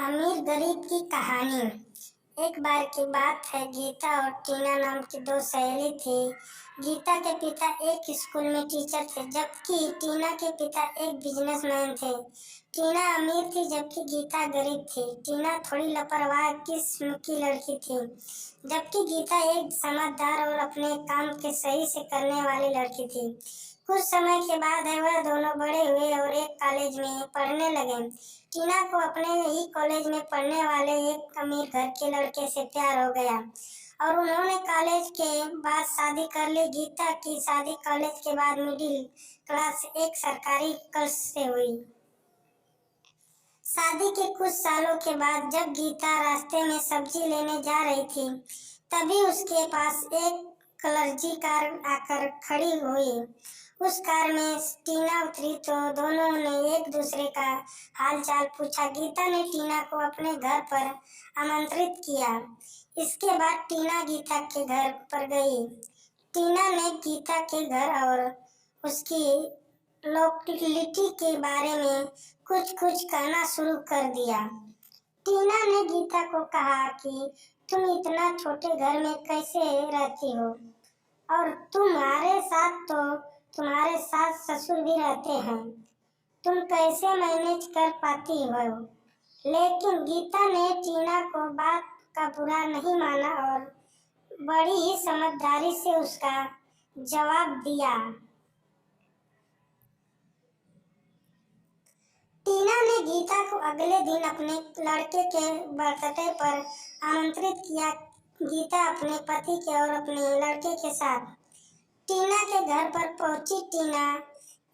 अमीर गरीब की कहानी। एक बार की बात है, गीता और टीना नाम की दो सहेली थी। गीता के पिता एक स्कूल में टीचर थे, जबकि टीना के पिता एक बिजनेसमैन थे। टीना अमीर थी जबकि गीता गरीब थी। टीना थोड़ी लापरवाह किस्म की लड़की थी, जबकि गीता एक समझदार और अपने काम के सही से करने वाली लड़की थी। कुछ समय के बाद वह दोनों बड़े हुए और एक कॉलेज में पढ़ने लगे। टीना को अपने ही कॉलेज में पढ़ने वाले एक अमीर घर के लड़के से प्यार हो गया और उन्होंने कॉलेज के बाद शादी कर ली। गीता की शादी कॉलेज के बाद मिडिल क्लास एक सरकारी कॉलेज से हुई। शादी के कुछ सालों के बाद जब गीता रास्ते में सब्जी लेने जा रही थी, तभी उसके पास एक क्लर्जी कार आकर खड़ी हुई। उस कार में टीना उतरी तो दोनों ने एक दूसरे का हालचाल पूछा। गीता ने टीना को अपने घर पर आमंत्रित किया। इसके बाद टीना गीता के घर पर गई। टीना ने गीता के घर और उसकी लोकेलिटी के बारे में कुछ कहना शुरू कर दिया। टीना ने गीता को कहा कि तुम इतना छोटे घर में कैसे रहती हो, और तुम्हारे साथ तो तुम्हारे सास ससुर भी रहते हैं, तुम कैसे मैनेज कर पाती हो। लेकिन गीता ने टीना को बात का बुरा नहीं माना और बड़ी ही समझदारी से उसका जवाब दिया। टीना ने गीता को अगले दिन अपने लड़के के बर्थडे पर आमंत्रित किया। गीता अपने पति के और अपने लड़के के साथ टीना के घर पर पहुंची। टीना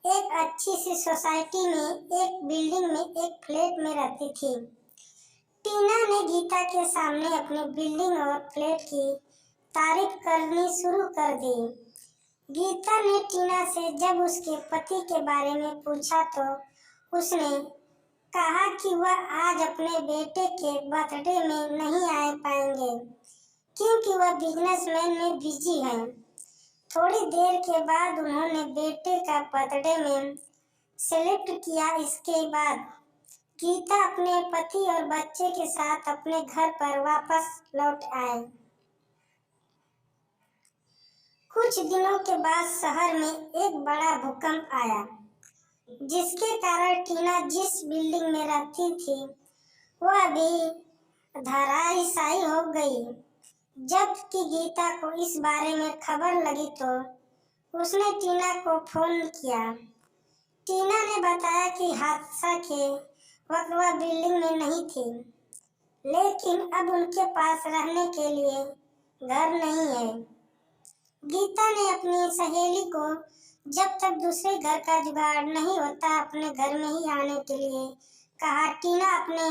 एक अच्छी सी सोसाइटी में एक बिल्डिंग में एक फ्लैट में रहती थी। टीना ने गीता के सामने अपनी बिल्डिंग और फ्लैट की तारीफ करनी शुरू कर दी। गीता ने टीना से जब उसके पति के बारे में पूछा तो उसने कहा कि वह आज अपने बेटे के बर्थडे में नहीं आ पाएंगे क्योंकि वह बिजनेसमैन में बिजी हैं। थोड़ी देर के बाद उन्होंने बेटे का बर्थडे में सेलिब्रेट किया। इसके बाद गीता अपने पति और बच्चे के साथ अपने घर पर वापस लौट आए। कुछ दिनों के बाद शहर में एक बड़ा भूकंप आया, जिसके कारण टीना जिस बिल्डिंग में रहती थी वह भी धराशायी हो गई। जब कि गीता को इस बारे में खबर लगी तो उसने टीना को फोन किया। टीना ने बताया कि हादसा के वक्त वह बिल्डिंग में नहीं थी, लेकिन अब उनके पास रहने के लिए घर नहीं है। गीता ने अपनी सहेली को जब तक दूसरे घर का जुगाड़ नहीं होता अपने घर में ही आने के लिए कहा। टीना अपने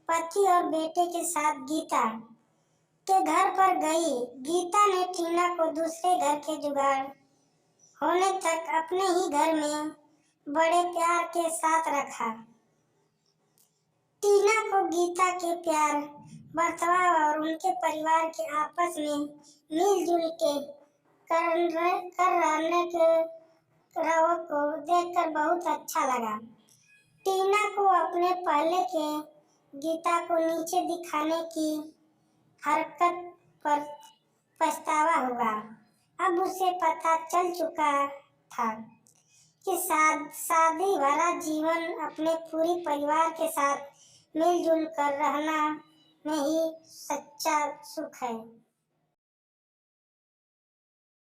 पति और बेटे के साथ गीता के घर पर गई। गीता ने टीना को दूसरे घर के जुगाड़ होने तक अपने ही घर में बड़े प्यार के साथ रखा। टीना को गीता के प्यार, बर्ताव और उनके परिवार के आपस में मिलजुल के रहने के रवों को देखकर बहुत अच्छा लगा। टीना को अपने पहले के गीता को नीचे दिखाने की हरकत पर पछतावा हुआ। अब उसे पता चल चुका था कि शादी भरा जीवन अपने पूरी परिवार के साथ मिलजुल कर रहना में ही सच्चा सुख है।